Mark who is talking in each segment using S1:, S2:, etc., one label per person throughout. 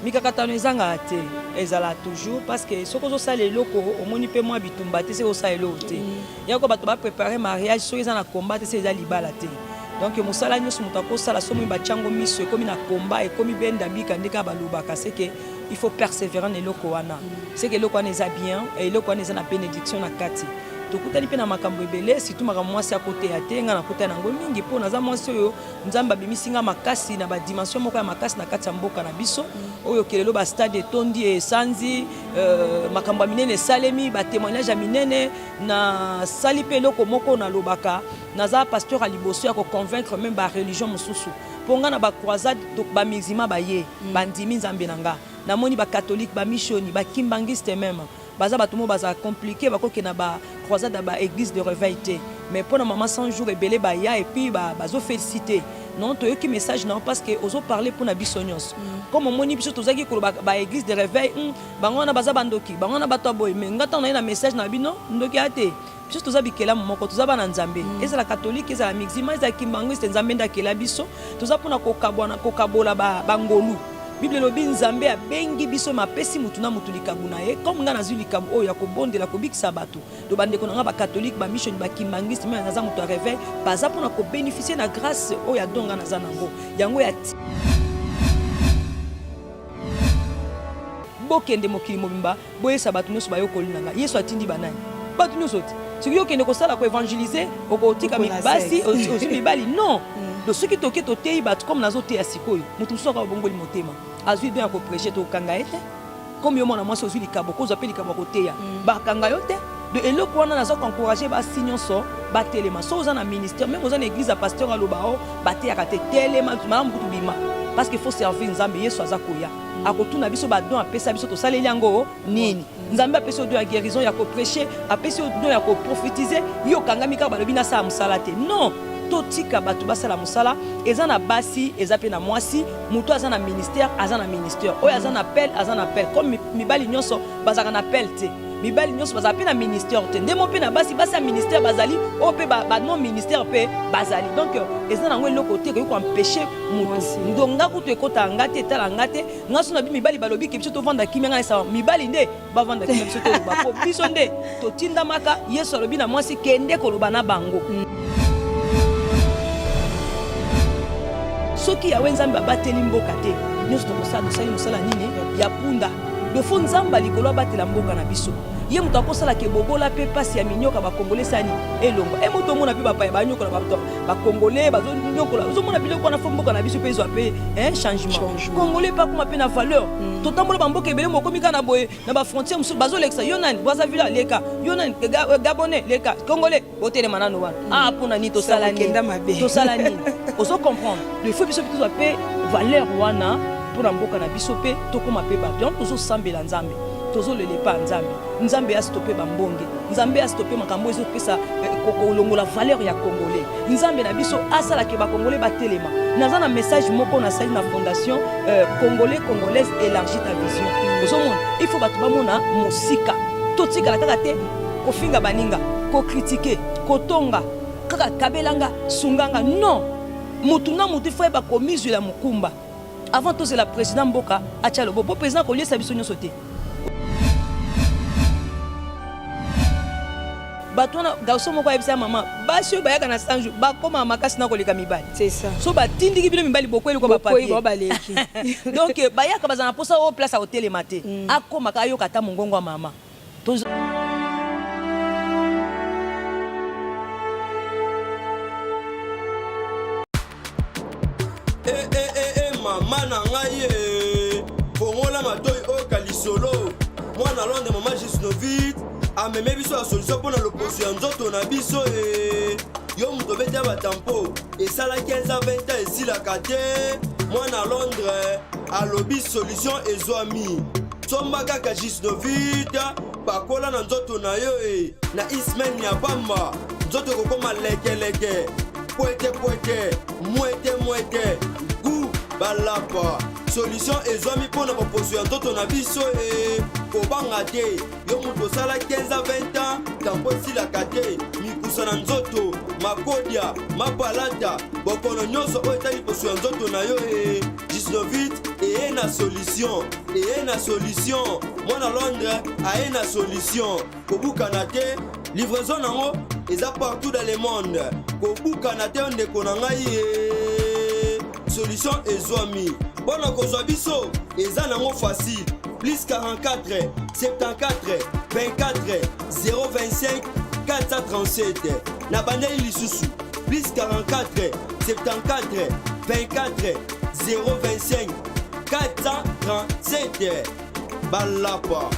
S1: mikakatano ezanga te ezala toujours parce que soko zo sala eloko omoni pe moi bitumba te se o sala eloko te yako bato ba préparer mariage so eza na combat te se eza libala te donc musala nyonso muto akosala so mo bachango miso ekomi na combat ekomi benda bika ndeka balobaka c'est que il faut persévérer na eloko wana c'est que eloko wana eza bien et eloko wana eza na bénédiction na kati tokutani pe na makambo ebele surtout makambo mwasi ya kote ya te nga na kota nango mingi po naza mwasi oyo nzambe abimisinga makasi na ba dimension moko ya makasi na kati ya mboka na biso oyo kelelo ba stade tondi esanzi makambo ya minene salemi ba témoignage ya minene na sali pe eloko moko na lobaka naza pasteur à liboso ya ko convaincre même ba religion mosusu ponga na ba croisade donc ba musulman ba ye bandimi nzambe nanga namoni ba catholique ba missioni ba kimbangiste même baza batumo baza compliqué bakoki na ba croisade ba église de réveil té mais pour maman 100 jours ebele ba ya et puis bazo féliciter non to yoki message non parce que ozo parler pour na bisonyos comme moni biso tozaki ko ba église de réveil bango na baza bandoki bango na bato boy mais ngata na message na bino ndoki ate biso tozabikela moko tozaba na nzambe ezala catholique ezala musulman ezala kimbangiste nzambe ndakela biso tozapona kokabwana kokabola bangolu Bible lobi nzambe abengi biso mapesi mutu na mutu likabu na ye comme nga nazwi likabu oyo akobondela kobikisa bato do bandeko nanga ba catholique ba mission ba kimbangiste mais naza mutu a réveil baza pona ko bénéficier na grâce oyo adonga naza nango yango ya bokende mokili mobimba boyesa bato nyonso bayokoli nanga yesu atindi banani bato nyonso te soki okende kosala ko évangéliser okotika mibasi aussi mibali non do soki toke totei bato comme nazoteya sikoyo mutu mosusu akabongoli motema azwi bien akoprêche tokanga ye te comme yo mwana mwasi ozwi likabo kozwa mpe likabo akoteya bakanga yo te de eloko wana naza koencourage basi nyonso batelema so oza na ministère même oza na église ya pasteur aloba o bateyaka te telema malamu kutu bima parce que faut servir nzambe yesu aza koya akotuna biso badon apesa biso tosaleli yango nini nzambe apesi odo ya guérison ya koprêche apesi odo ya koprophétiser yo kangami kaka balobi nasala mosala te non totika bato basala mosala eza na basi eza pe na mwasi mutu aza na ministère oyo aza na appel comme mibali nyonso bazaka na appel te mibali nyonso bazala pe na ministère te ndemo pe na basi ya ministère bazali oyo pe ba non ministère pe bazali donc eza nango eloko te koki koempêche mutu ndonga kutu ekota nga te etala nga te nga so na bi mibali balobi ke biso tovanda kimia nga esala mibali nde bavanda kimia biso toloba po biso nde totindamaka yesu alobi na mwasi kende koloba na bango soki yawe nzambe abateli mboka te nyonso tosali mosala nini ya punda defo nzambe likolo abatela mboka na biso ye moto akosala ke bobola pe pasi ya minyoka bakongole sani elongo e moto omona pe bapaya banyokola bato bakongole bazonyokola ozomona biloko wana fo mboka na biso pe ezwa pe changement kongole pe akoma pe na valeur totambola bamboka ebele mokomi kaka na boye na bafrontière mosusu bazolekisa yo nani Brazzaville leka yo nani Gabonais leka Congolais botelema nano wana mpona nini tosala nini ozo comprendre il faut biso tozwa pe valeur wana mpona mboka na biso pe tokoma pe bato yango tozosambela nzambe tozolelepa nzambe nzambe asitope bambonge nzambe asitope makambo ezopesa kolongola valeur ya congolais nzambe na biso asalaki bakongolais batelema naza na message moko nasali na fondation congolaise élargit ta vision ozomona il faut bato bamona mosika totikala kaka te kofinga baninga kokritike kotonga kaka kabelanga sunganga non mutu na mutu fo yeba komizwela mokumba avant tozela président mboka atia lobo po président koliesa biso nyonso te bato wana garçon moko ayebisa mama basi oyo bayaka na 100 jours bakoma makasi na koleka mibali
S2: c'est ça
S1: so batindiki bino mibali bokweli kwa bapapier donc bayaka bazana posa o place a hotelema te akomaka ayoka ata mongongo ya mama
S3: mama na ngai fongola matoi oyoka lisolo mwana londe mama Gisnovit ameme biso ya solution mpona loposo ya nzoto na biso yo moto obeti ya batampo esalaki 15 20 ans esilaka te mwana Londres alobi solution ezwami somba kaka Gisnovit pakola na nzoto na yo na ismen ya pamba nzoto ekokoma lekeleke pwete mwete gu balapa solution ezwami mpona baposo ya nzoto na biso kobanga te yo moto osala 15 à 20 ans tampo esilaka te mikusa na nzoto makodia mapalata bokono nyonso oyo etali poso ya nzoto na yo Gisnovit eye na solution eye na solution mwana Londres aye na solution kobukana te livraison nango eza partout dans le monde kobukana te ndeko na ngai solution ezwami bona kozwa biso eza nango facile plus 44 74 24 025 437 na bandeli lisusu plus 44 74 24 025 437 balapa.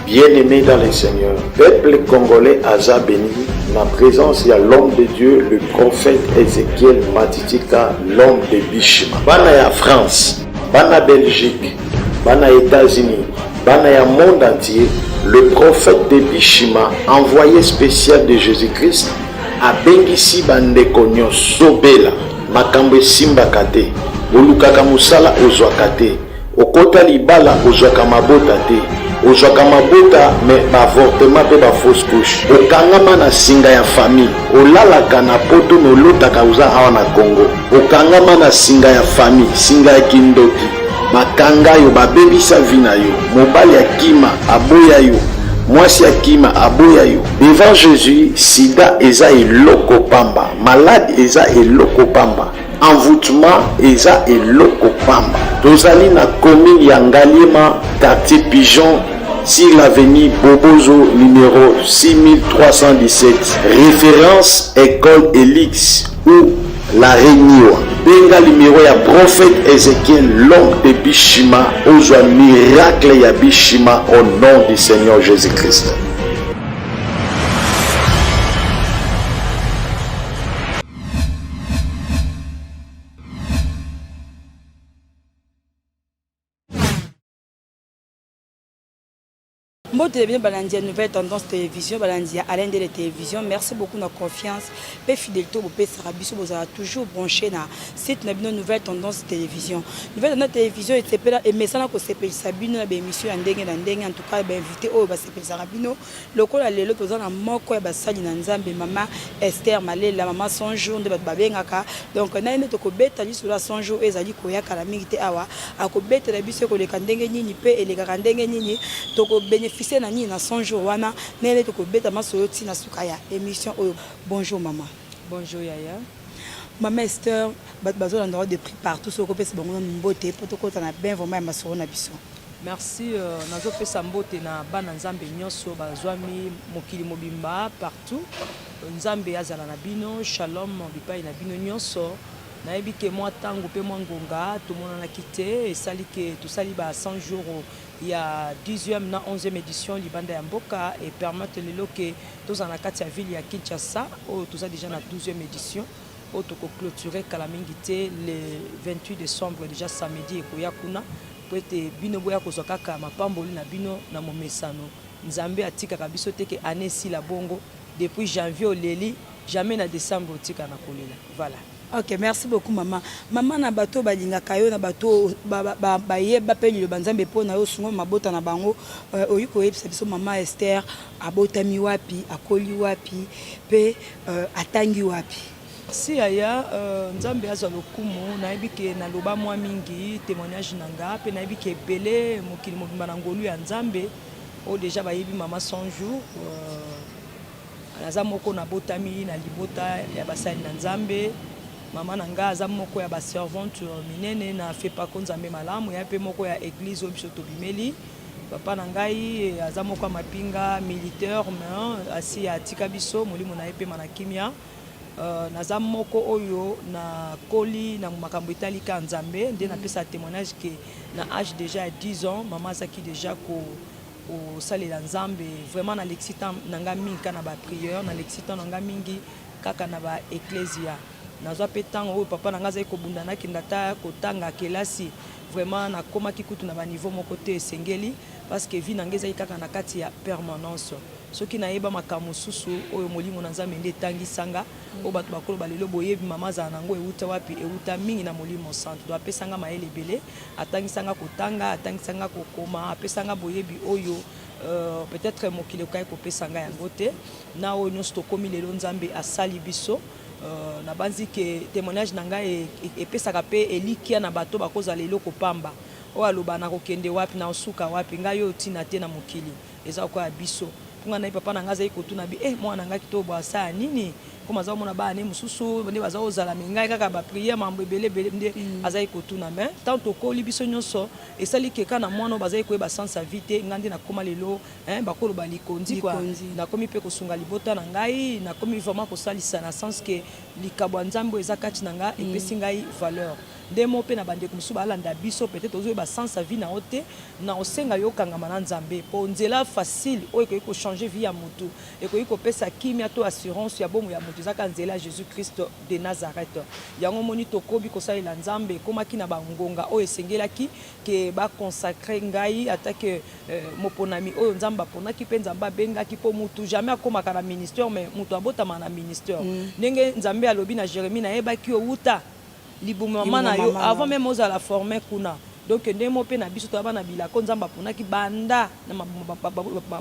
S2: Bien-aimés dans le Seigneur, peuple congolais Aza béni, ma présence, il y a l'homme de Dieu, le prophète Ézéchiel Matitika, l'homme de Bishima. Bana ya France, bana Belgique, bana États-Unis, bana ya monde entier, le prophète de Bishima, envoyé spécial de Jésus-Christ, a bengisi bandeko nyonso bela, makambo esimbaka te, bolukaka musala ozwaka te, okota libala ozwaka mabota te, ozwaka mabota me baavortement mpe bafausse couche, okangama na singa ya famille, olalaka na poto nolotaka uza awa na Congo, okangama na singa ya famille, singa ya kindoki, bakanga yo babebisa vi na yo, mobali ya kima aboya yo, mwasi ya kima aboya yo. Devant Jésus, sida eza eloko pamba, malade eza eloko pamba, envoûtement eza eloko pamba. Tozali na commune ya Ngaliema, quartier Pigeon, sur l'avenue Bobozo numéro 6317, référence école Elix ou la Réunion. Benga numéro ya prophète Ézéchiel, l'homme de Bishima, ozwa miracle ya Bishima au nom du Seigneur Jésus-Christ.
S1: Mbo télévision balandia nouvelle tendance télévision balandia Alain de la télévision. Merci beaucoup de la confiance et fidélité au pays Sarabiso. Vous avez toujours branché na site na nouvelle tendance télévision. Nouvelle tendance télévision et c'est et mais ça n'a que c'est Sabino na émission ndenge en tout cas ba invité au ba c'est Sarabino lokola lelo toza na moko ya basali na Nzambe mama Esther Malela mama 100 jours de babengaka donc na ine to ko beta li sur la 100 jours ezali ko ya kala mingi te awa akobeta na biso ko leka ndenge nini pe eleka ndenge nini to ko bénéficier na ni na 100 jours wana nele to ko beta masolo ti na sukaya émission oyo. Bonjour maman.
S4: Bonjour Yaya.
S1: Maman Esther bazo na droit de prix partout so ko pesa bango mbote poto ko na bien vraiment ya masolo na biso.
S4: Merci nazo pesa mbote na bana Nzambe nyonso bazwami mokili mobimba partout. Nzambe azala na bino shalom bipai na bino nyonso. Nayebi ke moi tango pe moi ngonga tout monde na quitté et sali ke tout sali ba 100 jours il y a 10e na 11e édition libanda ya mboka et permettre lelo ke tous en la kati ya ville ya Kinshasa ou tout ça déjà na 12e édition auto ko clôturer kala mingité le 28 décembre déjà samedi et koya kuna po ete bino boya ko zokaka mapamboli na bino na momesano Nzambe atika ka biso te ke année si la bongo depuis janvier au leli jamais na décembre tika na kolela voilà.
S1: Ok, merci beaucoup maman. Maman na bato balinga kayo na bato ba yeba pe le banzambe po na yo sungo mabota na bango oyiko yebisa biso mama Esther abotami wapi akoli wapi pe atangi wapi.
S4: Si aya Nzambe azwa lokumu na yebike na loba mwa mingi témoignage nanga pe na yebike belé mokili mobimba na ngolu ya Nzambe o déjà ba yebi mama 100 jours naza moko na botami na libota ya basali na Nzambe. Maman nanga aza moko ya ba servante minene na fait pas Nzambe malamu ya pe moko ya église obiso tobimeli papa nangai aza moko mapinga militaire mais asi atika biso molimo na epe manakimia naza moko oyo na koli na makambo italika Nzambe nde na pesa témoignage que na âge déjà 10 ans maman zaki déjà ko au salela Nzambe vraiment na l'excitant nanga mingi na ba prière na l'excitant nanga mingi kaka na ba ecclesia. Nazwa petango oyo papa nanga zai ko bundana kindata ko tanga kelasi vraiment na koma kikutu na ba niveau moko te esengeli parce que vie nanga zai kaka na kati ya permanence soki na yeba makamu susu oyo molimo na Nzambe nde tangi sanga o bato bakolo balelo boyebi mama za nango euta wapi euta mingi na molimo santo do apesanga maele belé atangi sanga kotanga atangi sanga kokoma apesanga boyebi oyo peut-être mokili okai kopesa ngai yango te na oyo nyonso tokomi lelo nzambe asali biso na banzi ke témoignage na ngai epesaka mpe elikia na bato bakozala eloko pamba oyo aloba na kokende wapi na osuka wapi ngai oyo ntina te na mokili eza koya biso mpunga na ye papa na ngai azali kotuna bi mwana na ngai kito bwasa nini comme aza omona bana mosusu nde baza ozala me ngai kaka bapriere mambo ebelebele nde azali kotuna me tant tokoli biso nyonso esali keka na mwana oyo bazali koyeba sansa vie te ngai nde nakóma lelo bakoloba likondi kua nakomi mpe kosunga libota na ngai nakomi vraiment kosalisa na sens ke likabo ya nzambe oyo eza kati na ngai epesi ngai valeur nde mo mpe na bandeko mosusu balanda biso peut-être ozoyeba sansa vie na yo te na osenga yo okangama na nzambe mpo nzela facile oyo ekoki kochanger vie ya motu ekoki kopesa kimia to assurance ya bomo ya motu ezaka nzela Jésus Christ de Nazareth yango moni tokobi kosalela nzambe ekomaki na bangonga oyo esengelaki ke baconsacre ngai atake moponami oyo nzambe aponaki mpe nzambe abengaki mpo motu jamais akomaka na ministère mais motu abotama na ministère ndenge nzambe alobi na Jérémie nayebaki outa libuma mana yo avant même ozala formé kuna donc ndemo pe na biso to bana bilako nzamba ponaki banda na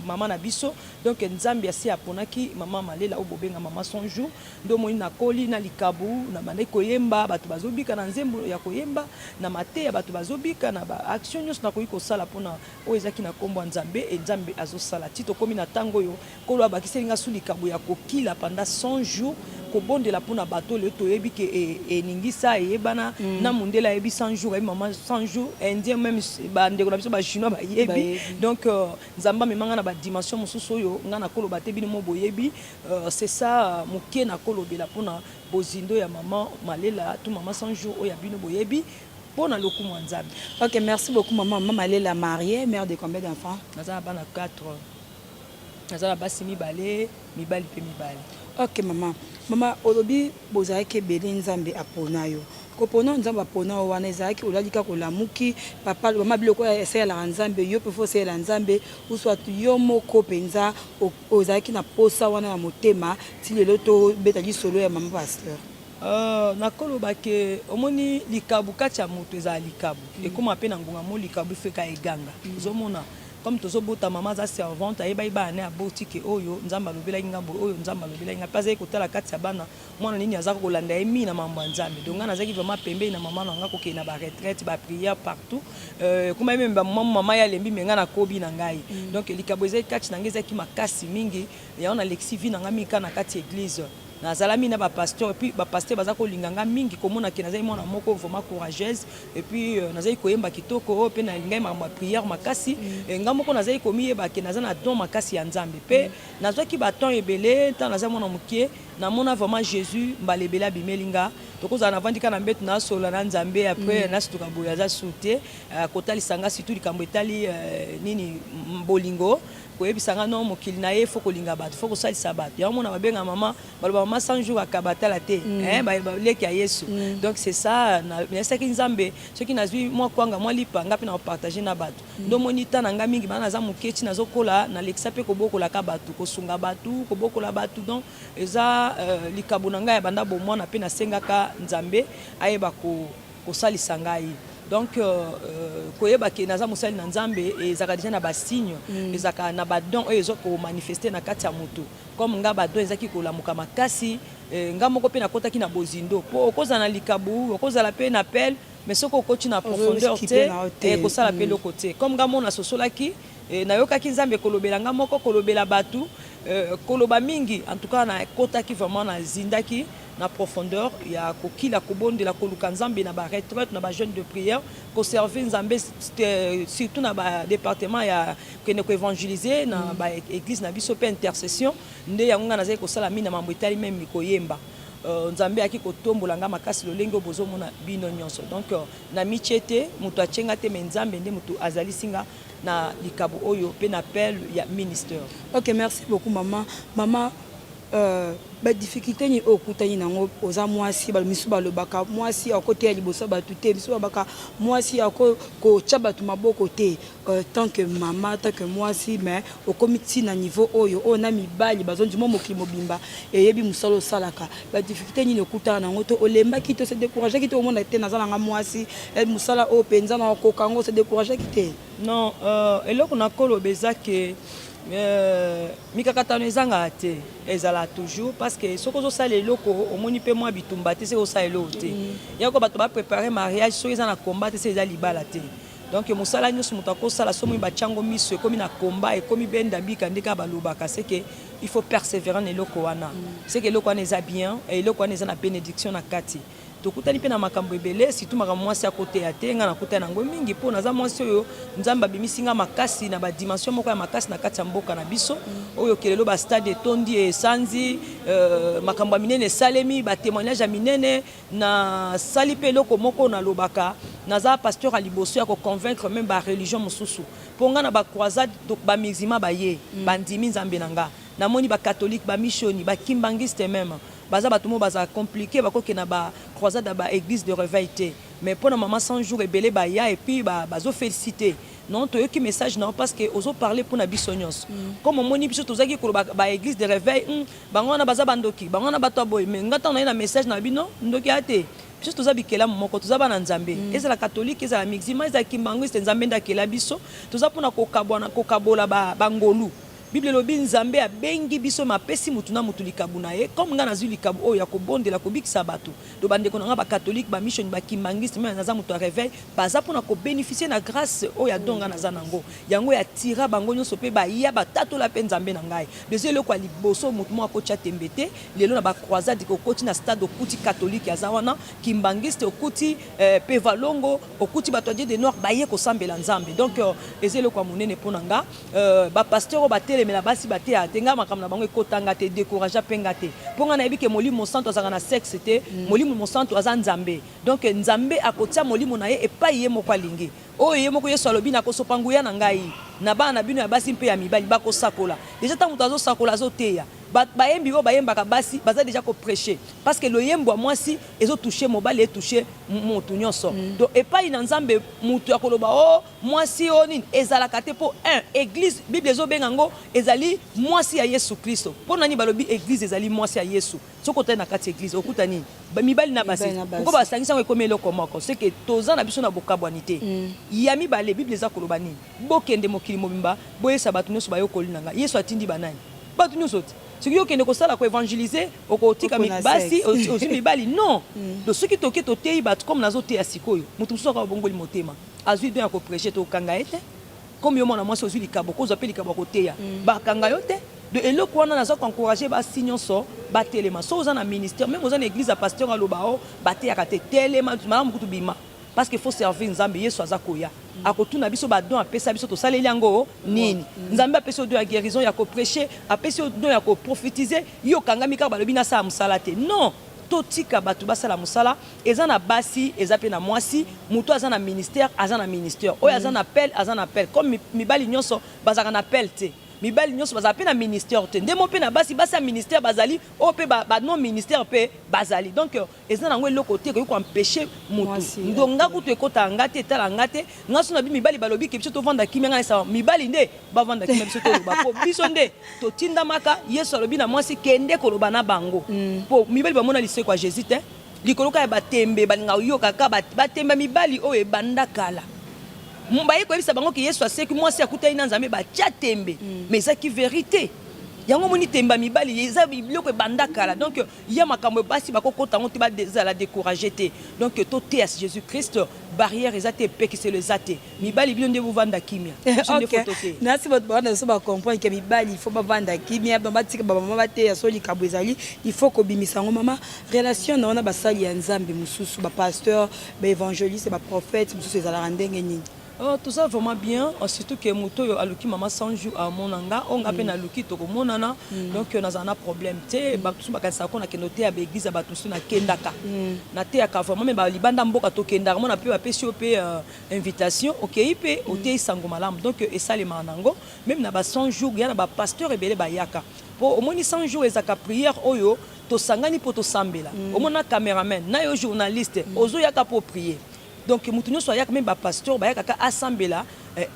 S4: mama na biso donc nzambe asi aponaki mama malela obobenga mama son jour ndo moni na koli na likabu na bande koyemba bato bazobika na nzembo ya koyemba na mate ya bato bazobika na ba action nyos na koyiko sala pona o ezaki na kombo nzambe e nzambe azosala tito komi na tango yo kolo abakiselinga su likabu ya kokila pendant 100 jours kobondela pona bato le toyebi ke eningisa eyebana na mundela yebi 100 jours et maman 100 jours indien même bande ko biso ba chinois ba yebi donc nzamba memanga na ba dimension mosusu yo ngana koloba te bino mo boyebi c'est ça mokie na kolobela pona bozindo ya maman malela tout maman 100 jours oya bino boyebi pona lokumu nzambe.
S5: OK, merci beaucoup maman. Maman malela mariée, mère de combien d'enfants?
S4: Nazala bana 4. Nazala basi mibale pe mibale.
S5: OK maman. Maman olobi bozaki belé nzambe apona yo. Kopona nzambe apona wana ezaki olalika kolamuki papa mama biloko ya esa la nzambe yo pe fo se la nzambe ou soit yo moko penza ozaki na posa wana ya motema ti lelo to betali solo ya mama pasteur.
S4: Nakoloba ke omoni likabu kati ya moto eza likabu ekoma pe na ngonga mo likabu feka eganga zomona comme tozobota mama za servante ayeba ibane aboti ke oyo nzamba lobela ngambo oyo nzamba lobela nga paze kotala kati ya bana mwana nini azaka kolanda emi na mambo nzambe donc nga nazaki vraiment pembe na mama na nga ko ke na ba retraite ba prière partout kuma même ba mama ya lembi menga na kobi na ngai donc likabo eza kati na ngeza ki makasi mingi ya ona lexivi na ngami kana kati église na zalami na ba pasteur et puis ba pasteur baza ko linganga mingi komona ke nazai mona moko vraiment courageuse et puis nazai koyemba kitoko pe na ngai ma prière makasi nga moko nazai komiyeba ke nazana don makasi ya nzambe pe nazwaki ba temps ebele tant nazai mona mukie na mona vraiment Jésus mbalebela bimelinga tokoza na vandika na mbetu na sola na nzambe après na situka boya za sute kotali sanga situ likambo etali nini bolingo koyebisanga no mokili na ye foko linga bato foko salisa bato ya mona babenga mama baloba mama 100 jours akabata la te baleki ya Yesu donc c'est ça na mesaki nzambe soki nazwi mwa kwanga mwa lipanga pe na partager na bato ndo monita na nga mingi bana za muketi nazokola na lekisa pe kobokola ka bato kosunga bato kobokola bato donc eza likabo na nga ya banda bomwana pe na sengaka nzambe ayeba ko salisa ngai donc koyeba ke naza musali na nzambe ezaka déjà na ba signe ezaka na ba don ezo ko manifester na kati ya moto comme nga ba don ezaki kolamuka makasi nga moko pe na kotaki na bozindo po okoza na likabu okoza la pe na appel mais soko okoti na profondeur te kosala pe loko te comme nga mona sosolaki nayokaki nzambe kolobela nga moko kolobela batu koloba mingi en tout cas na kotaki vraiment na zindaki na profondeur ya kokila kobondela koluka nzambe na ba retraite na ba jeune de prière ko servir nzambe surtout na ba département ya kene ko évangéliser na ba église na biso pe intercession nde yango nga nazali kosala mina mambo etali même koyemba nzambe aki kotombola nga makasi lolenge bozomona bino nyonso donc na michete mutu achenga te nzambe nde mutu azali singa na likabu oyo pe na appel ya ministère.
S5: OK, merci beaucoup maman. Maman badifficulté ni okutani nango oza mwasi misu balobaka mwasi akoteya liboso bato te misu babaka mwasi akotya bato maboko te tant que mama tant que mwasi mais okomi ntina niveau oyo na mibali bazondima mokili mobimba eyebi mosala osalaka badifficulté nini okutana nango to olembaki to se décourageaki te omona te naza nanga mwasi mosala oyo mpenza na okoka yango se décourageaki te
S1: non eloko nakoloba eza ke mikakatano ezanga te ezala toujours parce que soki ozosala eloko omoni mpe mwa bitumba te soki osala eloko te yako bato bapréparé mariage soki eza na combat te soki eza libala te donc mosala nyonso moto akosala soki batiango miso ekomi na combat ekomi benda bika ndeka balobaka c'est que il faut persévérer na eloko wana c'est que eloko wana eza bien eloko wana eza na bénédiction na kati tokutani pe na makambo ebele surtout makambo mwasi akoteya te nga nakutana nango mingi mpo naza mwasi oyo nzambe abimisi nga makasi na badimension moko ya makasi na kati ya mboka na biso oyo kelelo bastade etondi esanzi makambo ya minene esalemi batémoignage ya minene nasali mpe eloko moko nalobaka naza pasteur ya liboso ya koconvaincre meme bareligion mosusu mpo nga na bacroisade bamusulman baye bandimi nzambe na nga namoni bacatholike bamisioni bakimbangiste meme baza bato mo baza compliqué bakoke na ba croisade ba église de réveil te mais pour na maman 100 jours ebele ba ya et puis bazo féliciter non to yoki message non parce que ozo parler pour na biso nyonso comme moni biso tozaki ko ba église de réveil bango na baza bandoki bango na bato boy mais ngata na message na bino ndoki ate biso toza bikela moko toza bana nzambe ezala catholique ezala musulman ezala kimbangiste nzambe ndakela biso toza pona kokabola bangolu Bible lobi nzambe abengi biso mapesi mutu na mutu likabu na ye comme nga nazwi likabu oyo ya kobondela kobikisa bato do bandeko na nga ba catholique ba mission ba kimbangiste mais naza mutu a réveil baza pona ko bénéficier na grâce oyo donga naza nango yango ya tira bango nyonso pe ba ya batatu la pe nzambe na ngai besoin le kwa liboso mutu mo akocha tembete lelo na ba croisade ko koti na stade okuti catholique ya zawana kimbangiste okuti pe valongo okuti bato de nord ba ye ko sambela nzambe donc ezelo kwa munene pona nga ba pasteur ba mais la basi baté a tenga makamna bango ekotanga te décourager penga te ponga na ebike molimo santo azanga na sexe te molimo santo aza nzambe donc nzambe akotia molimo na ye epai ye moko alingi oyo ye moko yesu alobi na kosopanguya na ngai na bana bino ya basi mpe ya mibali bakosakola déjà tant muto azosakola azoteya bayembi oyo bayembaka basi baza déjà ko prêcher parce que le yembo mwasi ezo toucher mobali et toucher motu nyonso donc epai na nzambe mutu akoloba o mwasi o nini ezalaka te po église bible ezo benga ngo ezali mwasi ya Yesu Kristo po nani balobi église ezali mwasi ya Yesu soko te na kati église okuta nini mibali na basi ko basangisa ngo ekomelo komoko c'est que toza na biso na bokabwanité ya mibale bible eza koloba nini bokende mokili mobimba boyesa bato nyonso bayokoli nanga Yesu atindi banani bato nyonso ce qui est ko sala ko évangéliser okotika mibasi aussi mibali non donc ce qui toke to tei bat comme nazo te asikoyo mutu so ka bongoli motema azui bien ko prêcher to kanga ete comme yo mona mwasi ozui likabo ko zapeli likabo ko teya ba kanga yote de eloko wana nazo encourager ba signonso ba telema so oza na ministère même oza na église à pasteur alobao ba te yakate telema malamu kutu bima parce qu'il faut servir nzambe yesu azakoya akotuna biso ba don apesa biso to saleli yango nini nzambe apesa don ya guérison ya ko prêcher apesa don ya ko prophétiser yo kangami ka balobi na sa musala te non totika bato basala musala eza na basi eza pe na mwasi mutu aza na ministère oyo aza na appel comme mibali nyonso bazaka na appel te mibali nyonso baza pe na ministère te ndemo pe na basi basa ministère bazali o pe ba non ministère pe bazali donc eza nango eloko te ko empêcher mutu ndonga kutu ekota ngate etala ngate ngaso na bi mibali balobi ke biso to vanda kimia ngana sa mibali nde ba vanda kimia biso to ba po biso nde to tinda maka Yesu alobi na mwasi kende koloba na bango po mibali ba mona liseko kwa Jésus te likoloka ya batembe balinga yoka ka batemba mibali o ebanda kala mbaye ko ebisa bango ke Yesu aseki mwasi akutai na nzambe ba tembe mais ça qui vérité yango moni temba mibali eza biloko ebanda kala donc ya makambo basi bakokota ngo te ba la décourager te donc to te à Jésus Christ barrière ezate pe ki c'est le zate mibali bino nde bovanda kimia
S5: merci votre bande so ba comprendre que mibali il faut ba vanda kimia ba batika ba mama bate ya soli kabwezali il faut ko bimisa ngo mama relation na ba sali ya nzambe mususu ba pasteur ba évangéliste ba prophète mususu ezala ndenge nini
S1: Tout ça vraiment bien, surtout que moto yo aluki maman 100 jours à monanga, on appelle na luki to monana, donc on a un problème. Té ba tout bakasa ko na kenoté à l'église ba tout na kendaka. Na té aka vraiment mais ba libanda mboka to kendaka, on a pu apesi opé invitation, OK ipé oté sango malam. Donc et ça les manango, même na ba 100 jours, il y a ba pasteur ebele ba yaka. Pour au moins 100 jours ezaka prière oyo to sangani po to sambela. Au moins na caméraman, na yo journaliste, ozo yaka pour prier. Donc mutunyo so yaka même ba pasteur ba yaka asambela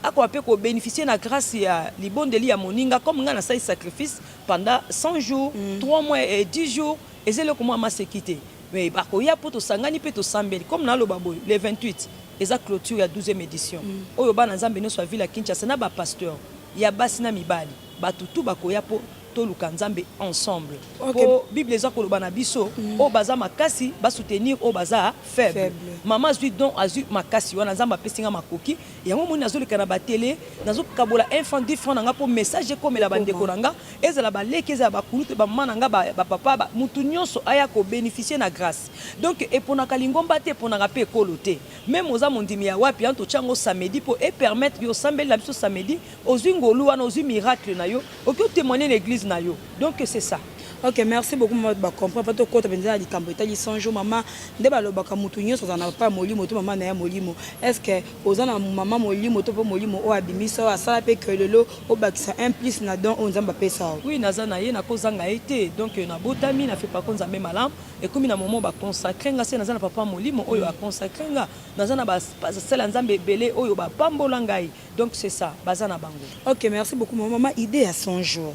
S1: ako pe ko bénéficier na grâce ya libondeli ya moninga comme nga na sa sacrifice pendant 100 jours, 3 mois et 10 jours et c'est le comment ma sécurité. Mais ba ko ya po to sangani pe to sambela comme na lo baboy le 28 eza clôture ya 12e édition. Oyo ba na Nzambe no so ville ya Kinshasa na ba pasteur ya basina mibali ba tutu ba ko ya po toluka Nzambe ensemble. Po Bible eza ko loba na biso o baza makasi ba soutenir o baza faible. Maman zui don azu makasi wana Nzambe apesinga makoki yango moni azolika na ba télé nazo kabola enfant 10 francs nanga po message komela bande ko nanga ezala ba leki ezala ba kulute ba mama nanga ba papa ba mutu nyonso aya ko bénéficier na grâce. Donc et pona kalingomba te pona pe kolote même oza mondimi ya wapi anto chango samedi pour et permettre yo sambeli la biso samedi ozui ngolu wana ozui miracle na yo oki témoigner l'église na yo. Donc c'est ça.
S5: Ok, merci beaucoup maman ba comprendre pas to ko to benza di kambo etali 100 jours maman nde ba lobaka mutu nyonso za na pa molimo to maman na ya molimo. Est-ce que ozana maman molimo to po molimo o abimisa asala pe que lelo o bakisa un plus na don on Nzamba pesa.
S1: Oui, nazana ye na kozanga été donc na botami na fait pas konza même malam et comme na moment ba consacrer nga se nazana papa molimo oyo a consacrer nga nazana ba sala Nzambe belé oyo ba pambola ngai. Donc c'est ça, bazana bango.
S5: Ok, merci beaucoup maman idée à 100 jours.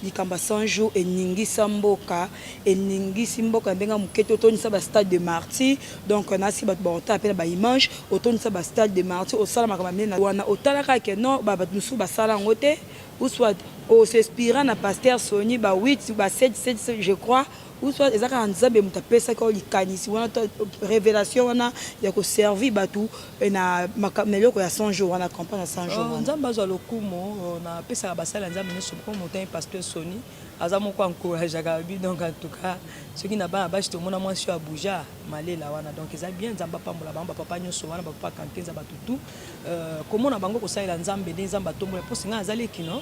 S5: Likamba 100 jours et ningi samboka et ningi simboka benga muketo toni sa ba stade de martyr donc on a si ba bonta appelle ba image autour sa ba stade de martyr au sala makamane na wana otalaka ke non ba nusu ba sala ngote ou soit au s'inspirant na pasteur Sony ba 8 ba 7 je crois ou soit ezaka Nzambe mutapesa ko likanisi wana révélation wana ya ko servir batu na makamelo ya 100 jours wana campagne 100 jours
S1: Nzambe azo lokumo na pesa ba sala Nzambe ne sopo motin pasteur Sony azamo ko encourager gabi donc en tout cas ce qui n'a pas ba je te mona moi sur Abuja malela wana donc eza bien Nzamba pambola ba papa nyonso wana ba papa kankenza batutu comment na bango ko sala Nzambe ne Nzamba tombola po singa azali kino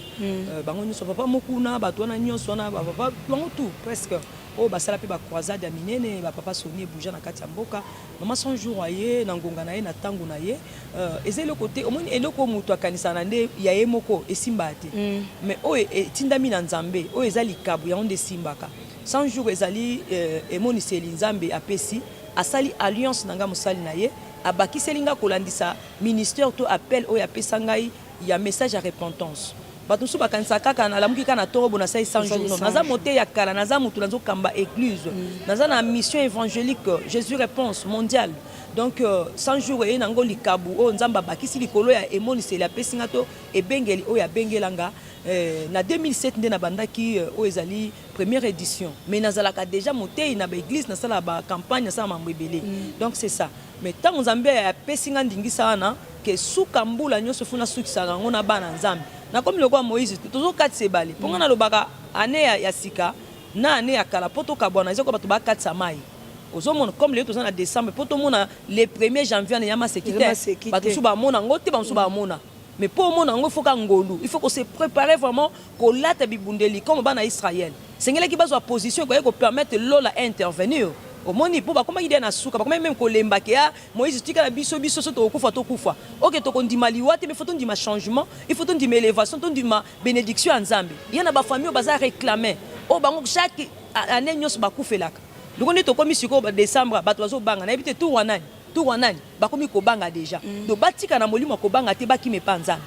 S1: bango nyonso papa mokuna batu wana nyonso wana ba papa bango tout presque o basala pe ba croisade ya minene ba papa Sony Abuja na kati ya mboka maman 100 jours aye na ngonga na ye na tangu na ye eza le côté au moins eloko mutu akanisa na nde ya ye moko esimba te mais o etindami na Nzambe o eza likabu ya onde simbaka 100 jours ezali emoniseli Nzambe apesi asali alliance nanga musali na ye abakiselinga kolandisa ministère to appel o ya pesa ngai ya message à repentance bato su bakanisa kaka na lamuki kana torobo na sai 100 jours naza moté ya kala naza mutu nazo kamba église naza na mission évangélique Jésus réponse mondiale donc 100 jours e nango likabu o Nzamba bakisi likolo ya emoniseli apesinga to ebengeli o ya bengelanga na 2007 nde na bandaki o ezali première édition mais nazalaka déjà moté na ba église na sala ba campagne na sala mambebele donc c'est ça mais tant Nzambe ya pesinga ndingisa wana ke suka mbula nyoso funa sukisaka ngona bana Nzambe na comme le roi Moïse toujours 4 sebale ponga na lobaka ane ya sika na ane ya kala poto kabwana ezoko bato ba 4 samai ozomona comme le tozana décembre poto mona le 1er janvier na yama sekite bato su ba mona ngote ba su ba mona mais pour mona ngo faut ka ngolu il faut qu'on se préparer vraiment ko lata bibundeli comme bana Israël sengela ki bazwa position ko permettre lola intervenir au moni pour ba comment il na suka ba comment même ko lembake ya Moïse tika na biso to kufa to kufa OK to kondima liwate mais faut on dima changement il faut on dima élévation to dima bénédiction en Nzambe il y a ba famille baza réclamer o bango chaque année nyos ba kufelaka donc on est to komi siko ba décembre ba tozo banga na ebite tout wanani ba komi ko banga déjà donc batika na molimo ko banga te ba ki me panza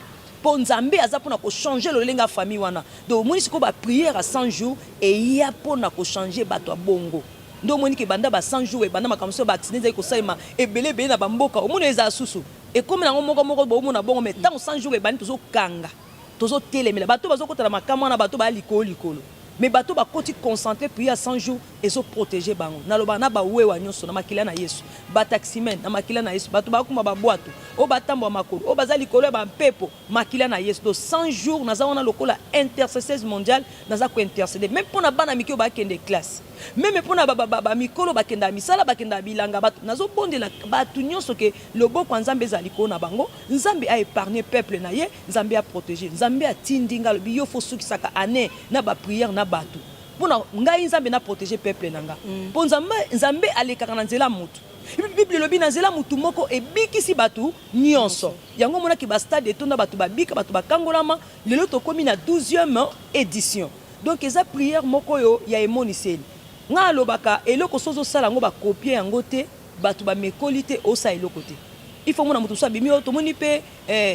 S1: pour Nzambe aza pona ko changer le lenga famille wana donc moni siko ba prière à 100 jours et ya pona ko changer ba to bongo ndo moni ke banda ba 100 jours e banda makamso ba accident zai ko saima ebele be na bamboka omona eza susu e comme na moko bo omona bongo mais tant 100 jours e bandi tozo kanga tozo telemela bato bazo kotala makama na bato ba likolo mais bato ba koti concentrer puis à 100 jours et so protéger bango na loba na ba wewa nyonso na makila na Yesu ba taximen na makila na Yesu bato ba kuma ba boato o batambo makolo o bazali likolo ba mpepo makila na Yesu do 100 jours na za ona lokola intercesseuse mondiale na za ko intercéder même pour na bana mikio ba kende classe même pour na ba mikolo bakenda misala bakenda bilanga bato nazo bondela bato nyonso ke loboko nzambe ezali ko na bango nzambe a épargné peuple na ye nzambe a protégé nzambe a tindinga lobi yo fo sukisaka ane na ba prière na bato pona ngai nzambe na protéger peuple nanga po nzambe alekaka na nzela mutu Bible lobi na nzela mutu moko ebikisi batu nyonso yango monaki ba stade etonda batu babika batu bakangolama lelo tokomi na 12e édition donc eza prière moko yo ya emoniseli nga alobaka eloko sozo sala ngo ba copier yango te batu ba mekoli te osa eloko te il faut mona mutu so abimi to moni pe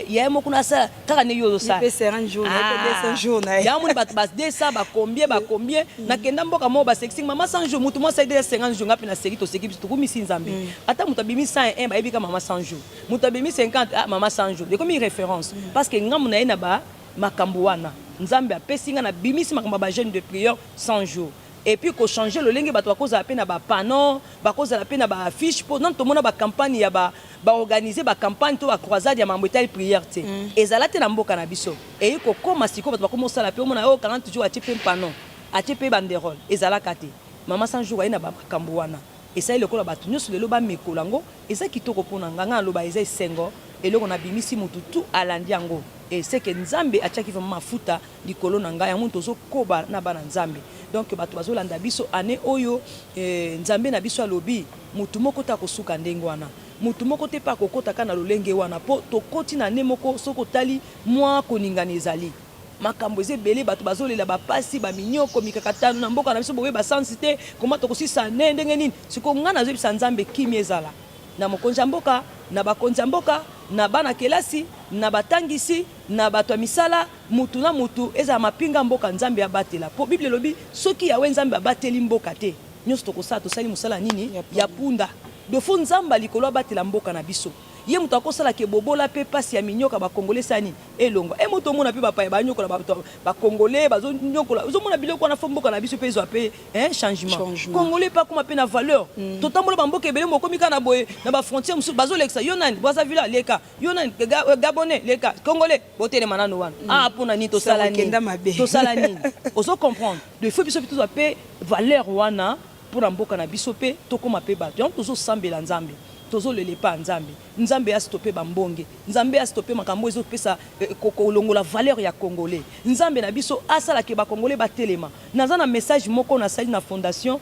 S1: ya moko na sala kaka ne yo sala
S5: pe c'est un jour pe 200 jours na
S1: ya moni batu bas 200 ba combien na kenda mboka mo ba sexing mama 100 jours mutu mo sa 50 jours ngapi na seki to seki to komisi nzambe ata mutu abimi 101 ba ebika mama 100 jours mutu abimi 50 mama 100 jours de comme référence parce que ngamu na ina ba makambo wana nzambe apesi nga na bimisi makambo ba jeûne de prière 100 jours et puis ko changer le lenge bato bakoza pe na ba panneau bakoza pe na ba affiche pour non to mona ba campagne ya ba organiser ba campagne to ba croisade ya mambo telle prière te ezala te na mboka na biso et ko koma siko bato bakoma sala pe mona 40 jours atie pe panneau atie pe banderole ezala kate mama 100 jours ina ba makambo wana esa ile ko bato nyonso lelo ba mekolango eza kitoko pona nganga loba eza esengo eloko na bimisi mutu tu alandi yango et c'est que nzambe atiaki vraiment mafuta likolo na ngai yango tozo koba na bana nzambe donc bato bazolanda biso ane oyo nzambe na biso alobi mutu moko ta kosuka ndenge wana mutu moko te pa kokota kana lolenge wana po tokoti na ne moko soko tali mwa koningana ezali makambo ezebele bato bazolela bapasi baminyoko mikakatano na mboka na biso boye basensité koma tokosisa ne ndenge nini siko ngana azobisa nzambe kimi ezala na mokonzi ya mboka na bakonzi ya mboka na bana kelasi na batangisi na bato ya misala mutu na mutu eza mapinga mboka nzambe abatela po bible lobi soki yawe nzambe abateli mboka te nyonso tokosala tosali musala nini ya punda dofo nzambe likolo abatela mboka na biso ye mutu akosala ke bobola pe pasi ya minyoka bakongole sani elongo e moto mona pe bapaya banyokola bato bakongole bazonyokola ozomona biloko wana fo mboka na biso pe ezwa pe changement congolais pa kuma pe na valeur totambola bamboka ebele mokomi kana boye na ba frontière musu bazolekisa yo nani Brazzaville leka yo nani Gabonais leka congolais botele manano wana pona ni tosala nini ozo comprendre de faut biso biso pe valeur wana pour mboka na biso pe tokoma pe bato yango tozo sambela nzambe tozo lelepa nzambe nzambe a stoppé bambonge nzambe a stoppé makambo ezo pesa kolongola valeur ya congolais nzambe na biso asala ke ba congolais batelema naza na message moko na sali na fondation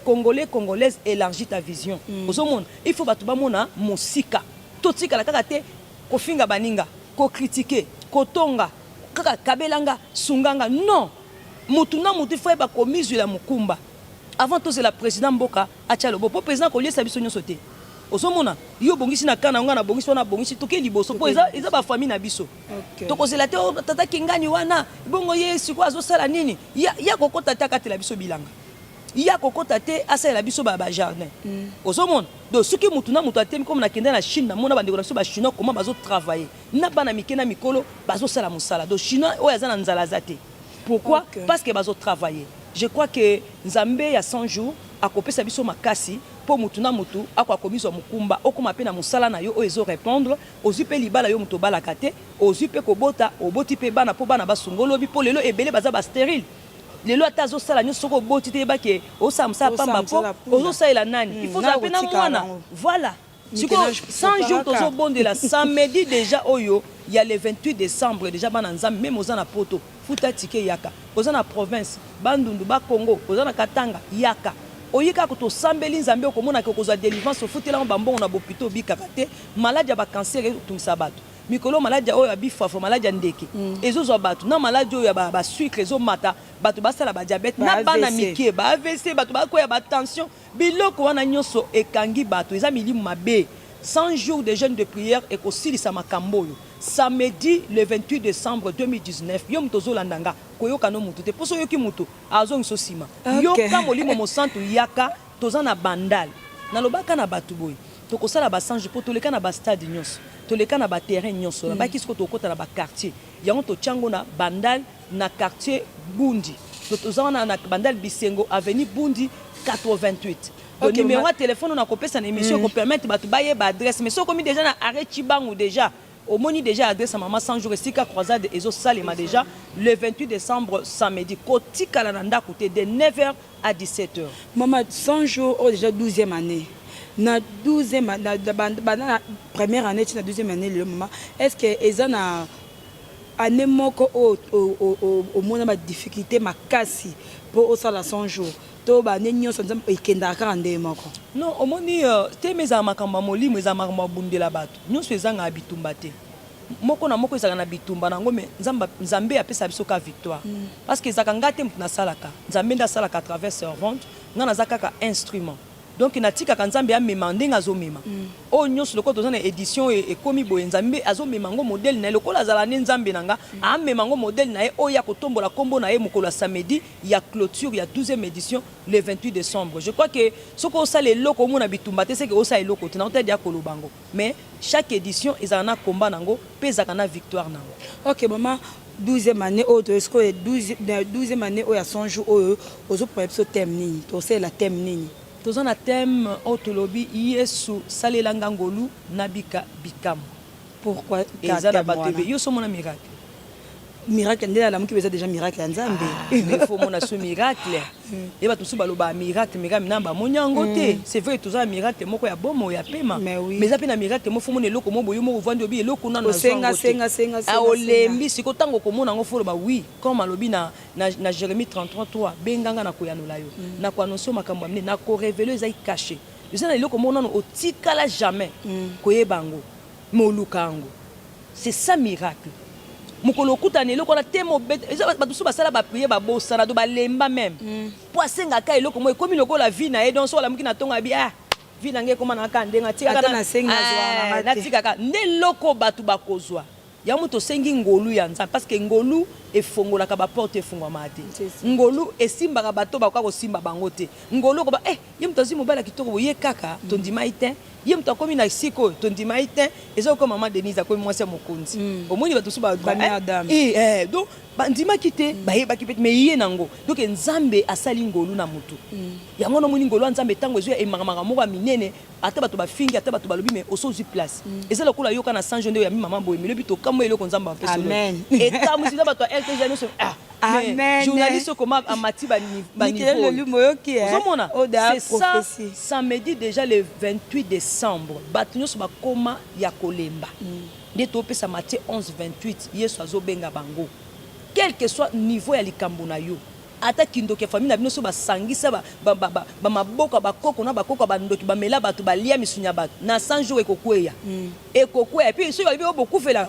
S1: congolaise élargit ta vision ozomona il faut batu bamona mosika totika la kaka te kofinga baninga ko critiquer kotonga kaka kabelanga sunganga non mutu na mutu faut ba komizu la mukumba avant tous la président mboka atia lobo po président ko liesa biso nyonso te osomona yo bongisi na kana ngana bongisi wana bongisi toke liboso po eza ba famille na biso tokozela te tata kingani wana bongo ye siko azosala nini ya kokota ta katela biso bilanga ya kokota te asala biso ba jardin osomona do suki mutu na mutu atemi comme na kenda na Chine na mona bandeko na biso ba chinois comment bazo travailler na bana mikena mikolo bazo sala musala do chinois oyo azana nzala zate pourquoi parce que bazo travailler je crois que nzambe ya 100 jours akopesa biso makasi po mutu na mutu akokomizwa mukumba okoma pe na musala na yo ezo répondre ozwi pe libala yo mutu balaka te ozwi pe kobota oboti pe bana po bana basungolo bi po lelo ebele baza ba stérile lelo ata azosala nyonso soko oboti te yebake osamsa pamba po ozosalela nani il faut zape na mwana voilà siko 100 jours tozobondela samedi déjà oyo il y a le 28 décembre déjà bana nzambe même oza na poto futa tike yaka oza na province bandundu ba Congo oza na Katanga yaka oyika ko to sambeli nzambe okomona ke kozwa délivrance ofutela mbambongo na bopito bikaka te maladie ya ba cancer etungisa bato mikolo maladie oyo ya bifafo maladie ndeke ezozwa bato na maladie oyo ya ba sucre ezomata bato basala ba diabète na bana mike ba AVC bato bakoya ba tension biloko wana nyonso ekangi bato eza milimu mabe 100 jours de jeûne de prière et kosilisa makambo oyo samedi le 28 décembre 2019 yom tozolanda nga koyoka no mutu te poso yoki mutu azongiso sima yoka molimo mosantu yaka tozana bandal na lobaka na batu boy tokosala ba sange po toleka na ba stade nyonso toleka na ba terrain nyonso na baki siko tokota na ba quartier yango to chango na bandal na quartier Bundi tozana na bandal Bisengo avenue Bundi 88 le numéro de téléphone on a copié sa émission pour permettre batu baye ba adresse mais so komi déjà na arrêt Chibangu déjà au moni déjà adresse à maman 100 jours et sika croisade et salema déjà le 28 décembre samedi côté Kalananda côté de 9h à 17h.
S5: Maman 100 jours oh, déjà 12e année. Na 12e na première année na 12e année le maman est-ce que ezana année moko au monde ma difficulté makasi pour au sala 100 jours to ba nenyo sonza ikenda ka ande moko
S1: non omoni te meza makamba molimo eza makamba bundela bato nyonso ezanga bitumba te moko na moko ezaka na bitumba nango me nzambe apesa biso ka victoire parce que ezaka ngate mutu na salaka nzambe nda salaka à travers servante ngana zakaka instrument donc natika kanzambe ya mema ndenga azomema o nyonso loko tozana édition et komi boye nzambe azomema ngo modèle na loko lazala ne nzambe nanga a mema ngo modèle na ye o ya kotombola kombo na ye mokolo samedi ya clôture ya 12e édition le 28 décembre. Je crois que ce qu'on sait les locaux mon habitumba c'est que osa eloko te na tête ya kolobango mais chaque édition ezana combat nango pesa kana victoire nango.
S5: OK maman 12e année au est-ce que 12e année au ya 100 jours au ozo pour ce thème nini to c'est la thème nini
S1: tous un thème autolobi yesu salelanga ngolu nabika bikam.
S5: Pourquoi
S1: ezala batebe yo so mona miracle
S5: miracle ndela la muki déjà miracle ya nzambe
S1: il faut mona so miracle et ba tusu baloba miracle miracle namba monyango te c'est vrai tous un miracle moko ya bomo ya pema mais ça pe na miracle mo fo mona eloko mo boyo mo vandi obi eloko na
S5: senga
S1: a olembi siko tango ko mona ngo folo ba oui comme alobi na Jérémie 33:3 benganga na koyanola yo na ko annoncer makambo amene na ko révéler za caché yo na eloko mona o tikala jamais koyebango mo lukango c'est ça miracle mokolo kutana eloko na temo bête eza batusu basala ba prier ba bosana do ba lemba même poasenga ka eloko mo ekomi loko la vie na e donc so la muki na tonga bia vie na nge koma na ka ndenga tika
S5: na senga zwa
S1: na tika ka nde loko batu bakozwa ya muto sengi ngolu ya nzambe parce que ngolu efongola ka ba porte efungwa te ngolu esimba ka bato ba kwa simba bango te ngolu ko ba ye muto zimu bala kitoko ye kaka tondima ite ye muto akomi na siko tondima ite ezo ko maman Denise akomi mwasi mokonzi omoni bato so ba
S5: madame
S1: donc bandima kite ba ye ba kipet mais ye nango donc nzambe asali ngolu na mutu yango no moni ngolu nzambe tango ezo e makamaka moko minene ata bato ba fingi ata bato ba lobi mais oso zu place ezala kula yoka na San Jean de ya mi maman boye mais bito kambo eloko nzambe apesa
S5: amen
S1: et tamu sila bato LTG no so
S5: amen
S1: journaliste comment amati ba niveau c'est ça samedi déjà le 28 décembre bato nyoso ba koma ya kolemba nde to pesa Matthieu 11:28 yesu azobenga bango quel que soit niveau ya likambo na yo ata kindoke famille na bino so basangisa ba maboka bakoko na bakoko bandoki bamela bato balia misunya bato na 100 jours ekokweya puis so babi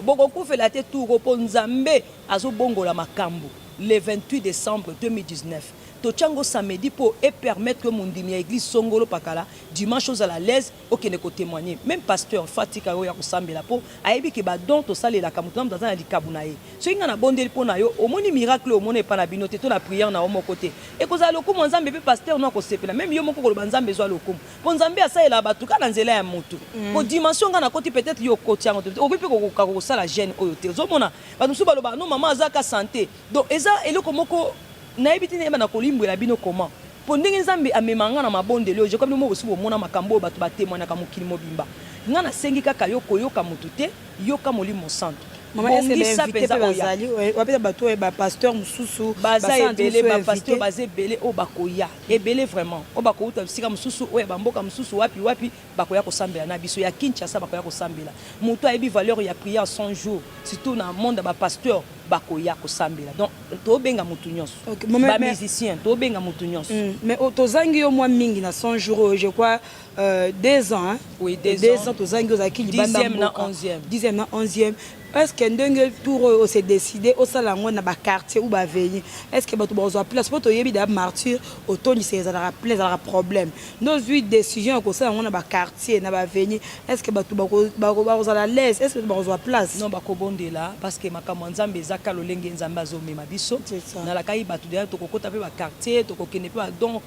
S1: bokufela te tour po nzambe azobongola makambo le 28 décembre 2019 tochango samedi pour permettre que mon dimi église songolo pakala dimanche aux à la l'aise okene ko témoigner même pasteur Fatika ya ko sambela po ayebi ke ba don to sale la kamutam dans na likabunaye so inga na bondeli po na yo omoni miracle omoni pa na binote to la prière na omo côté et ko za lokumu nzambe pe pasteur no ko sepela même yo moko ko nzambe zo lokumu po nzambe asala batuka na nzela ya mutu ko dimension nga na côté peut-être yo côté yango o pe ko sala gêne oyo te zo mona ba nusu baloba no mama azaka santé donc eza eloko moko na ebiti ne na kolimbo la bino comment po ndenge nzambe amemanga na mabondelo je comme mo osi bomona makambo bato ba témoigner ka mokili mobimba nga na sengi kaka yo koyoka mutu te yoka molimo santo
S5: maman est-ce que invité bazali wapeta bato ba pasteur mususu
S1: baza ebele ba pasteur baza ebele o bakoya ebele vraiment o bakouta sika mususu o ba mboka mususu wapi bakoya ko sambela na biso ya Kinshasa bakoya ko sambela mutu ayebi valeur ya prière 100 jours surtout na monde ba pasteur bakoya ko sambela donc to benga mutu nyonso ba musicien to benga mutu nyonso
S5: mais tozangi yo mwa mingi na 100 jours je crois 2 ans hein
S1: oui 2 ans
S5: tozangi ozaki libanda
S1: 10e na 11e
S5: 10e na 11e est-ce que ndenge tour au s'est décidé au salango na ba quartier ou ba veille est-ce que bato bazo place poto yebi da martyr automne c'est ça place à problème nos huit décisions ko salango na ba quartier na ba veille est-ce que bato bazo la laisse est-ce que bazo place
S1: non bako bondela parce que makambo nzambe ezaka lolenge nzambe azomema biso na la kai bato de to kokota pe ba quartier to kokene pe donc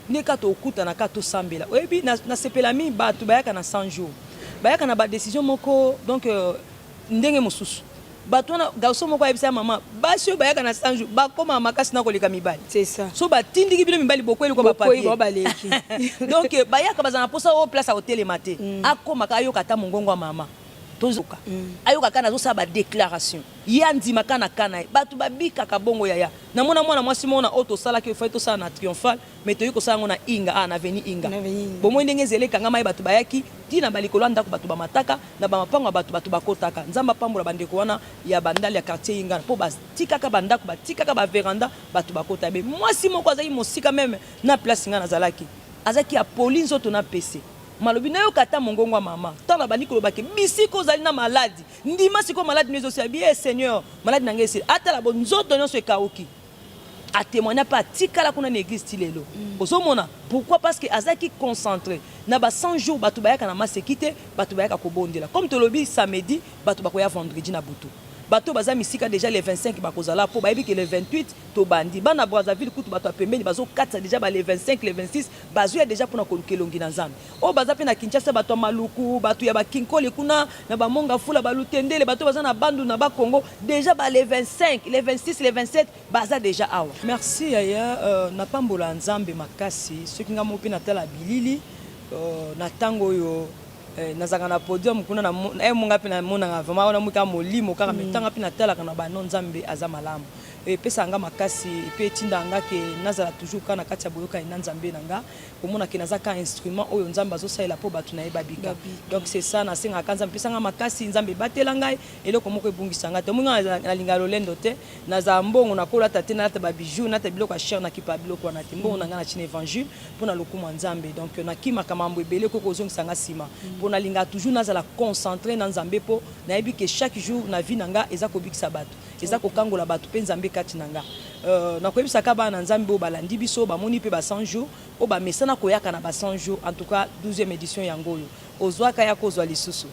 S1: neka to okuta na ka to sambela oyebi na sepelami bato bayaka na 100 jours bayaka na ba décision moko donc ndenge mosusu bato na garçon moko ayebisa mama basi bayaka na 100 jours bakoma makasi na koleka mibali
S5: c'est ça
S1: so batindiki bino mibali bokweli ko ba papier donc bayaka bazana posa o place à hôtel maté akoma ka yoka ta mongongo mama tozoka ayoka kana zo ba déclaration yandi makana kana batu babika ka bongo yaya na mona mwana mwasi mona auto sala ke faito sa na triomphal mais to yiko sa ngona inga na veni inga bomo ndenge zele kanga mai batu bayaki tina balikolo ndako batu ba mataka na ba mapango batu bakotaka nzamba pambola bandeko wana ya bandali ya quartier inga po batika ka bandako batika ka ba veranda batu bakota be mwasi moko azaki mosika même na place ngana zalaki azaki ya police nzoto na PC malobi na yo kata mongongo mama tala banikolo bake bisiko zali na maladi ndima siko maladi nezo se bien seigneur maladi na ngesi atala bon nzoto nyonso ekauki a témoigner pas tikala kuna na église tilelo ozomona pourquoi parce que azaki concentré na ba 100 jours batu bayaka na masekite batu bayaka kobondela comme tolobi samedi batu bakoya vendredi na butu bato baza misika déjà les 25 bakozala po bayebi que les 28 to bandi bana Brazzaville kutu bato apembeni bazo katsa déjà ba les 25 les 26 bazo ya déjà pona kolukelongi na nzambe o baza pe na Kinshasa bato maluku bato ya ba kinkole kuna na ba monga fula balutendele bato baza na bandu na ba Congo déjà ba les 25 les 26 les 27 baza déjà awa merci yaya na pambola nzambe makasi soki nga mopi na tala bilili na tango yo nazaka na podium kuna na monga pe na mona vraiment ona muka molimo kaka metanga pe na tala kana ba non nzambe aza malamu pesa nga makasi pe tinda nga ke nazala toujours kana kati ya boyoka ina nzambe nanga komona ke nazaka instrument oyo nzambe azosalela po batu na yebabika donc c'est ça na senga kanza pesa nga makasi nzambe batela ngai eloko moko ebungisa nga te munga na linga lolendo te naza mbongo na kola tate na ta ba bijou na ta biloko cher na kipa biloko na timbo na nga na chine évangile pona lokumu nzambe donc na kima kamambo ebele ko kozongisa nga sima pona linga toujours nazala concentré na nzambe po na yebi ke chaque jour na vie nanga eza kobikisa batu eza kokangola batu pe nzambe kati nanga na koyebisaka bana nzambe o balandi biso bamoni pe ba 100 jours o ba mesana koyaka na ba 100 jours en tout cas 12e édition yango yo ozwaka ya kozwa lisusu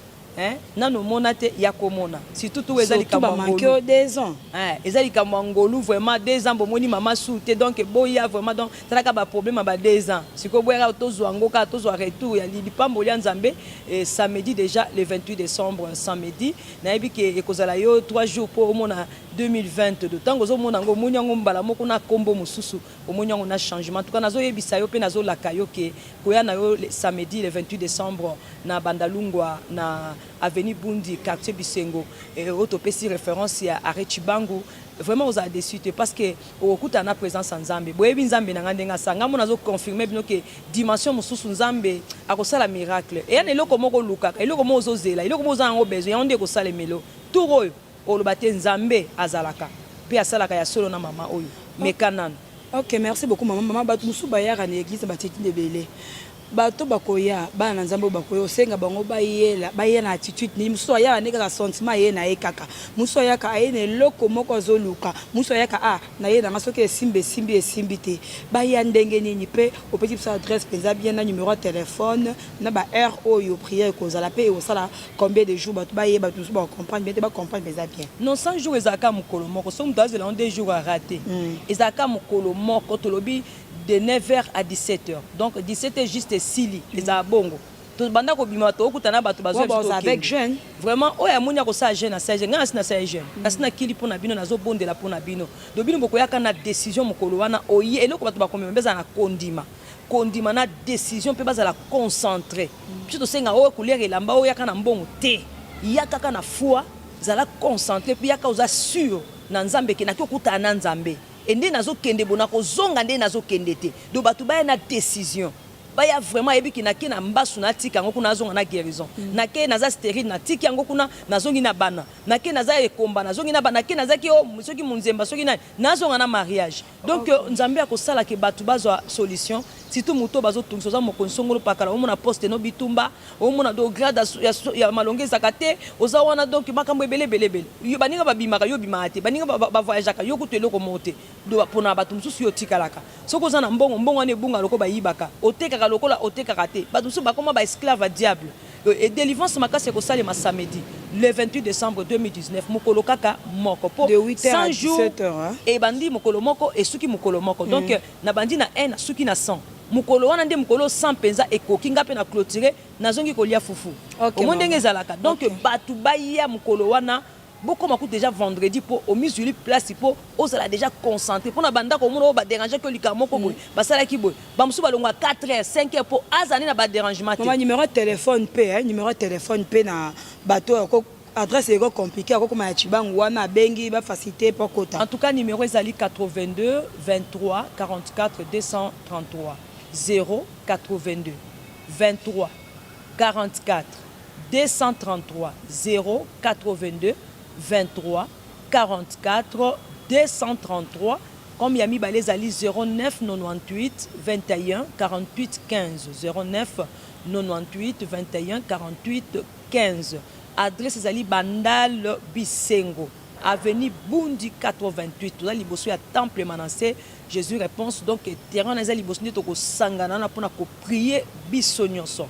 S1: nano mona te ya komona surtout tout ezali kama manqué 2 ans ezali kama ngolu vraiment 2 ans bomoni mama soute donc boya vraiment donc talaka ba problème ba 2 ans siko boya tozwa ngoka tozwa retour ya lipambo ya nzambe samedi déjà le 28 décembre samedi na yebi ke ekozala yo 3 jours pour mona 2022 tango zo mona ngo munyango mbala moko na kombo mususu omunyango na changement en tout cas nazo yebisa yo pe nazo lakayo ke koya na yo samedi le 28 décembre na Bandalungwa na avenue Bundi quartier Bisengo et autopesi référence à Arechibangu vraiment aux a déçu parce que au kuta na présence nzambe boyebi nzambe na ndenga sanga mona zo confirmer bino ke dimension mususu nzambe akosala miracle et yana eloko moko luka eloko mo zo zela eloko mo za ngo besoin onde ko sala melo tout oyo olobate nzambe azalaka pe asalaka ya solo na mama oyo mekanan.
S5: OK, merci beaucoup maman batu musu bayaka na église batiki de belé bato bakoya bana nzambe bakoya senga bango bayela bayena attitude ni muso ya ne kaka sentiment ye na ekaka muso ya ka ene loko moko zoluka muso ya ka na ye na masoke simbi te baya ndenge nini pe au petit sa adresse penza bien na numéro de téléphone na ba heure oyo prière ko za la pe o sala combien de jours bato baye bato ba comprendre bien te ba comprendre penza bien
S1: non 100 jours ezaka mukolo moko so mutaze la 2 jours à rater ezaka mukolo moko tolobi de 9h à 17h. Donc 17h juste sili les abongo. Tout banda ko bima to okutana bato bazo
S5: avec jeune.
S1: Vraiment oya munya ko sa jeune na sa jeune. Ngana sa jeune. Asina kili pona bino nazo bondela pona bino. Do bino boko yaka na décision mokolo wana oyi eloko bato bakomembeza na kondima. Kondima na décision pe baza la concentrer. Puis to senga oya couleur elamba oya kana mbongo te. Yaka kana foi zala concentrer puis yaka oza sûr na nzambe ke na kokuta na nzambe. Et nous avons kende bonako zonga nde nazo kende te do batu ba na décision ba ya vraiment yebi ki na ke na mbasu na tika ngo kuna zonga na guérison na ke naza stérile na tika ngo kuna nazongi na bana na ke naza ekomba nazongi na bana ke naza ki o soki munzemba soki na nazonga na mariage donc nzambe akosala ke batu bazwa solution surtout muto bazo tungso za mokonsongolo pakala omona poste no bitumba omona do grade ya malongeza kate oza wana donc makambo ebele yo baninga babimaka yo bimate baninga ba voyageaka yo kutu eloko mote do pona batu mususu yo tikalaka soko za na mbongo ne bunga loko bayibaka otekaka lokola otekaka te batu mususu bakoma ba esclave à diable et délivrance makase ko sale ma samedi le 28 décembre 2019 mokolo kaka moko po
S5: de 8h à
S1: 17h et bandi mokolo moko et suki mokolo moko donc na bandi na 1 na suki na 100 mukolo wana nde mukolo sans penza ekoki nga pe na clôturer nazongi kolia fufu omo ndenge ezalaka donc batu baya mukolo wana beaucoup m'acoute déjà vendredi pour au musuli place pour aux a déjà concentré pour na banda ko mo ba déranger que likamo ko boy ba sala ki boy ba musu ba longa 4h 5h pour azani na ba dérangement.
S5: Maman numéro de téléphone P numéro de téléphone P na bateau ko adresse est compliqué ko ma chibangu wana bengi ba facilité pour kota.
S1: En tout cas numéro ezali 82 23 44 233 082 23 44 233 082 23 44 233 comme Yami Balezali 09 98 21 48 15 09 98 21 48 15 adresse Zali Bandal Bisengo avenue Bundi 88 là liboso ya temple Manassé Jésus réponse donc terrain na Zali liboso to ko sangana na pona ko prier biso nyonso.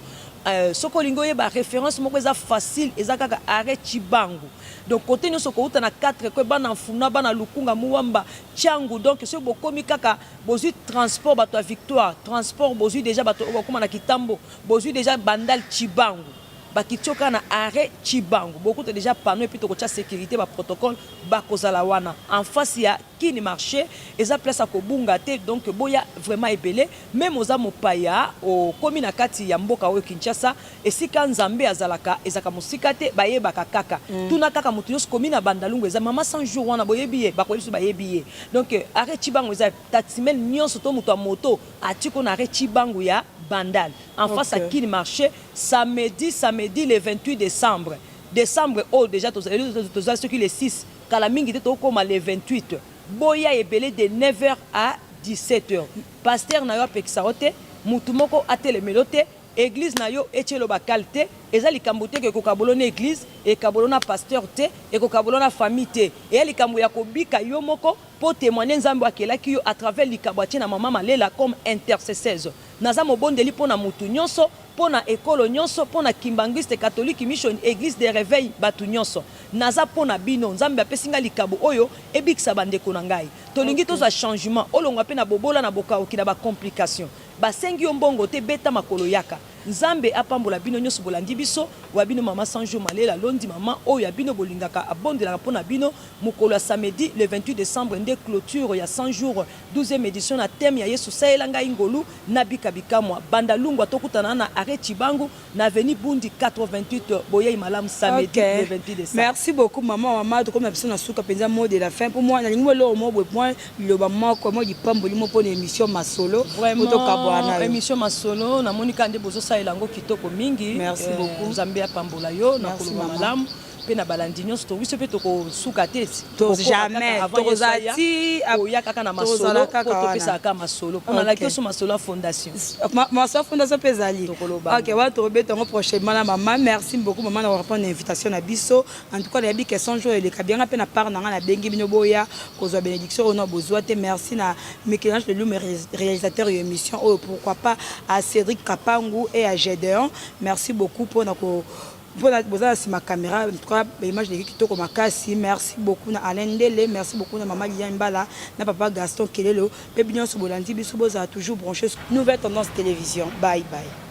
S1: Sokolingo yeba référence moko eza facile eza kaka arrêt Chibangu donc côté nyonso ko uta na 4 ko bana mfuna bana lukunga muwamba changu donc ce bokomi kaka bozui transport bato Victoire transport bozui déjà bato okoma na Kitambo bozui déjà Bandal Chibangu bakitioka na arrêt Chibangu beaucoup de déjà panneau et puis to kocha sécurité ba protocole ba kozala wana en face ya kini marché eza place à kobunga te donc boya vraiment ebelé même oza mopaya o komi na kati ya mboka oyo Kinshasa esika nzambe azalaka ezaka musika te bayebaka kaka tuna kaka mutu nyonso komi na bandalungu eza mama 100 jours wana boyebiye bakoyebiso bayebiye donc arrêt Chibangu eza taximen nyonso to mutu a moto atiko na arrêt Chibangu ya Bandal en face à Kini marché samedi le 28 décembre oh déjà tous ceux qui les 6 kalamingi te tokoma le 28 boya ebele de 9h à 17h pasteur na yo apekisa ote mutu moko atelemelo te église na yo etielo bakal te eza likambo te ke kokabolona église e kabolona pasteur te e kokabolona famille te e likambo ya kobika yo moko pour témoigner nzambe akelaki yo à travers likambo atie na mama malela comme intercesseuse naza mobondeli pona mutu nyonso pona ekolo nyonso pona kimbanguiste catholique mission église de réveil batu nyonso naza pona bino nzambe apesinga likabo oyo ebikisa bandeko na ngai tolingi toza changement olongwa pe na bobola na bokaoki na ba complication basengi yo mbongo te beta makolo yaka nzambe apambola bino nyonso bolandi biso wa bino mama Sanjo Malela londi mama oyo ya bino bolingaka abondelaka pona bino mokolo ya samedi le 28 décembre nde clôture ya 100 jours 12e édition na thème ya Yesu saelanga ingolu na bikabikamwa bandalungwa tokutana na arrêt Chibangu na avenue Bundi 88 boyei malam samedi le 28 décembre.
S5: Merci beaucoup maman to comme na biso na suka penza mot de la fin pour moi na lingwe lo mo bo point le ba moko mo di pamboli mo pona émission masolo
S1: vraiment émission masolo na monika nde bozo saelango kitoko mingi.
S5: Merci beaucoup
S1: Nzambe apambola yo na koloba malamu pe na balandi nyonso to wiso pe to ko suka te
S5: to jamais to zati
S1: oya kaka na masolo to pesa ka masolo pona la question masolo fondation
S5: masolo fondation pezali OK wa to beto ngo prochainement na maman merci beaucoup maman na répondre invitation na biso en tout cas na bi question jour et le kabien pe na part na na bengi bino boya kozwa bénédiction ono bozwa te merci na Michel-Ange Leloume réalisateur de l'émission oh pourquoi pas à Cédric Kapangu et à Gédéon merci beaucoup pour notre ma caméra, en tout cas, l'image de Kitoko Makasi. Merci beaucoup à Alain Dele, merci beaucoup à Maman Liane Mbala, à Papa Gaston Kelelo, Pébignon Soubolandi, Bissouboza a toujours branché Nouvelle Tendance Télévision. Bye bye.